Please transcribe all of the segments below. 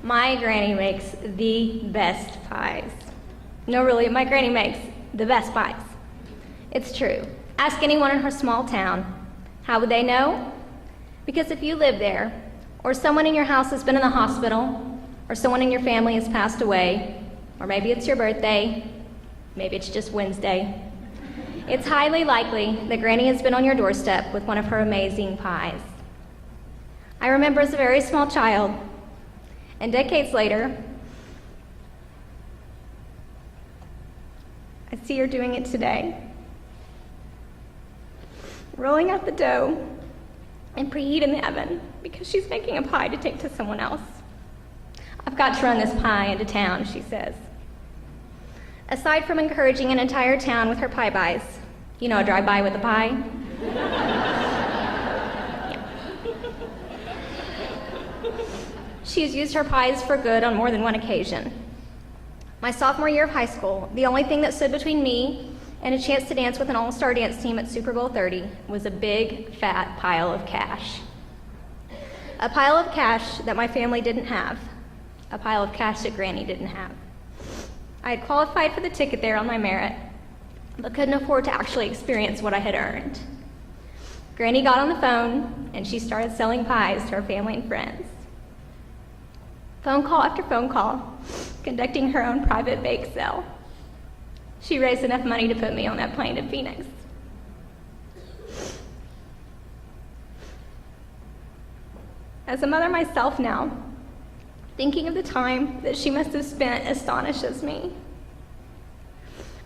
My granny makes the best pies. No, really, my granny makes the best pies. It's true. Ask anyone in her small town. How would they know? Because if you live there, or someone in your house has been in the hospital, or someone in your family has passed away, or maybe it's your birthday, maybe it's just Wednesday, it's highly likely that Granny has been on your doorstep with one of her amazing pies. I remember as a very small child, and decades later, I see her doing it today. Rolling out the dough and preheating the oven because she's making a pie to take to someone else. I've got to run this pie into town, she says. Aside from encouraging an entire town with her pie buys, you know, a drive-by with a pie? She has used her pies for good on more than one occasion. My sophomore year of high school, the only thing that stood between me and a chance to dance with an all-star dance team at Super Bowl 30 was a big, fat pile of cash. A pile of cash that my family didn't have. A pile of cash that Granny didn't have. I had qualified for the ticket there on my merit, but couldn't afford to actually experience what I had earned. Granny got on the phone, and she started selling pies to her family and friends. Phone call after phone call, conducting her own private bake sale. She raised enough money to put me on that plane to Phoenix. As a mother myself now, thinking of the time that she must have spent astonishes me.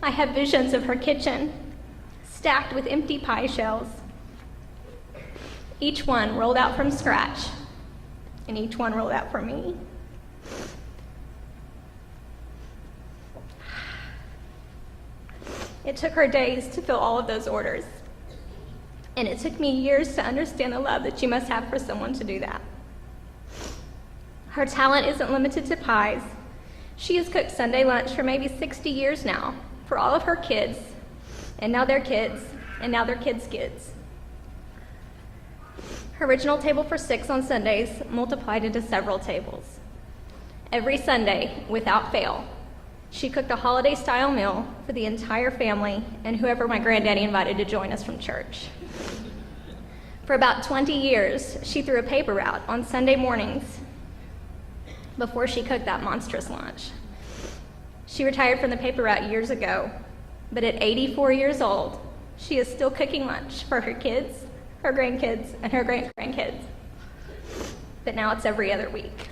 I have visions of her kitchen, stacked with empty pie shells, each one rolled out from scratch, and each one rolled out for me. It took her days to fill all of those orders, and it took me years to understand the love that you must have for someone to do that. Her talent isn't limited to pies. She has cooked Sunday lunch for maybe 60 years now, for all of her kids, and now their kids, and now their kids' kids. Her original table for 6 on Sundays multiplied into several tables. Every Sunday, without fail, she cooked a holiday-style meal for the entire family and whoever my granddaddy invited to join us from church. For about 20 years, she threw a paper route on Sunday mornings before she cooked that monstrous lunch. She retired from the paper route years ago, but at 84 years old, she is still cooking lunch for her kids, her grandkids, and her great-grandkids. But now it's every other week.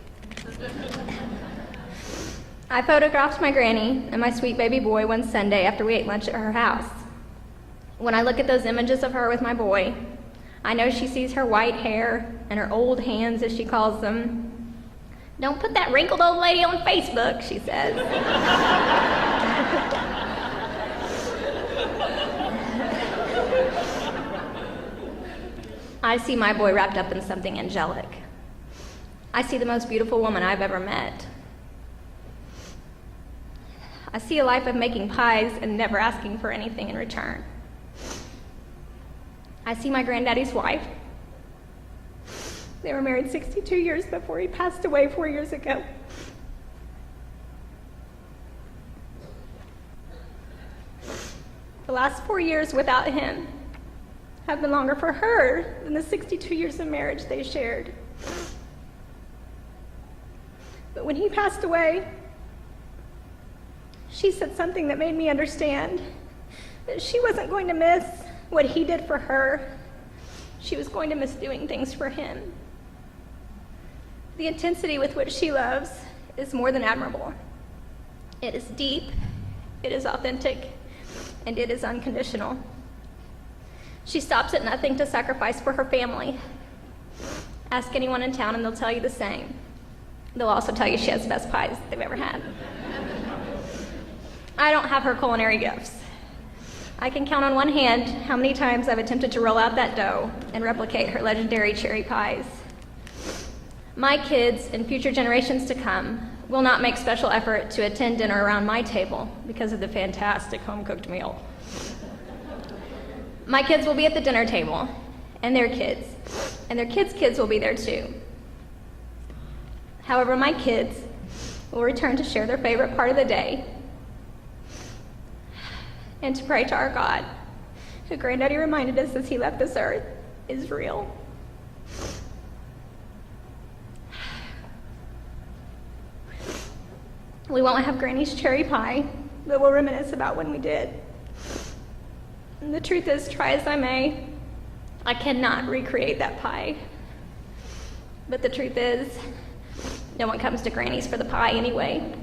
I photographed my granny and my sweet baby boy one Sunday after we ate lunch at her house. When I look at those images of her with my boy, I know she sees her white hair and her old hands, as she calls them. "Don't put that wrinkled old lady on Facebook," she says. I see my boy wrapped up in something angelic. I see the most beautiful woman I've ever met. I see a life of making pies and never asking for anything in return. I see my granddaddy's wife. They were married 62 years before he passed away 4 years ago. The last 4 years without him have been longer for her than the 62 years of marriage they shared. But when he passed away, she said something that made me understand that she wasn't going to miss what he did for her. She was going to miss doing things for him. The intensity with which she loves is more than admirable. It is deep, it is authentic, and it is unconditional. She stops at nothing to sacrifice for her family. Ask anyone in town and they'll tell you the same. They'll also tell you she has the best pies they've ever had. I don't have her culinary gifts. I can count on one hand how many times I've attempted to roll out that dough and replicate her legendary cherry pies. My kids and future generations to come will not make special effort to attend dinner around my table because of the fantastic home-cooked meal. My kids will be at the dinner table, and their kids' kids will be there too. However, my kids will return to share their favorite part of the day and to pray to our God, who Granddaddy reminded us as he left this earth is real. We won't have Granny's cherry pie, but we'll reminisce about when we did. And the truth is, try as I may, I cannot recreate that pie. But the truth is, no one comes to Granny's for the pie anyway.